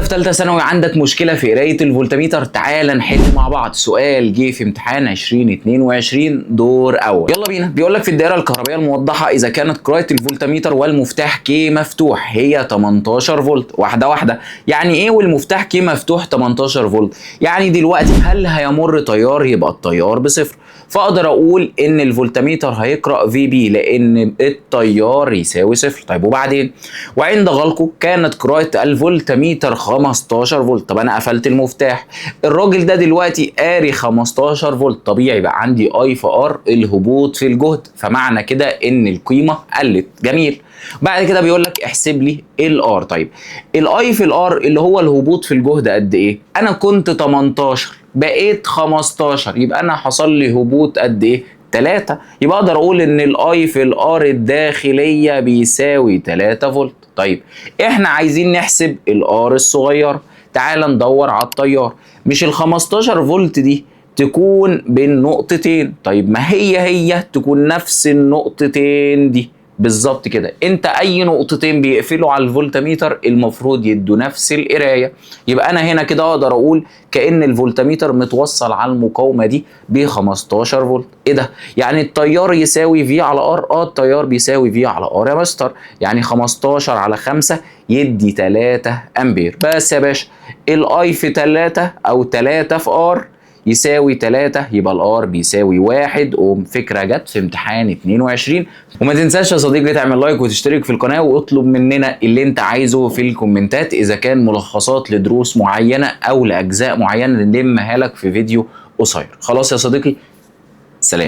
في ثالثه ثانوي عندك مشكله في قرايه الفولتميتر، تعالى نحل مع بعض. سؤال جه في امتحان 2022 دور اول. يلا بينا. بيقول لك في الدائره الكهربائيه الموضحه اذا كانت قراءه الفولتميتر والمفتاح كي مفتوح هي 18 فولت. واحده واحده، يعني ايه والمفتاح كي مفتوح 18 فولت؟ يعني دلوقتي هل هيمر تيار؟ يبقى التيار بصفر، فاقدر اقول ان الفولتميتر هيقرا في بي لان التيار يساوي صفر. طيب وبعدين؟ وعند غلقه كانت قراءه الفولتميتر 15 فولت. طب انا قفلت المفتاح، الراجل ده دلوقتي قاري 15 فولت، طبيعي بقى عندي اي في ار الهبوط في الجهد، فمعنى كده ان القيمه قلت. جميل. بعد كده بيقول لك احسب لي الار. طيب الاي في الار اللي هو الهبوط في الجهد قد ايه؟ انا كنت 18 بقيت 15، يبقى انا حصل لي هبوط قد ايه؟ 3. يبقى اقدر اقول ان الاي في الار الداخليه بيساوي 3 فولت. طيب احنا عايزين نحسب الار الصغير، تعال ندور على التيار. مش ال 15 فولت دي تكون بين نقطتين؟ طيب ما هي تكون نفس النقطتين دي بالظبط كده. انت اي نقطتين بيقفلوا على الفولتميتر المفروض يدوا نفس القرايه. يبقى انا هنا كده اقدر اقول كأن الفولتميتر متوصل على المقاومه دي ب 15 فولت. ايه ده؟ يعني التيار يساوي في على ار؟ التيار بيساوي في على ار يا مستر، يعني 15 على 5 يدي 3 امبير. بس يا باشا الاي في 3 او 3 في ار يساوي 3، يبقى الار بيساوي 1 اوم. فكره جت في امتحان 22. وما تنساش يا صديقي تعمل لايك وتشترك في القناه، واطلب مننا اللي انت عايزه في الكومنتات، اذا كان ملخصات لدروس معينه او لاجزاء معينه نلمها لك في فيديو قصير. خلاص يا صديقي، سلام.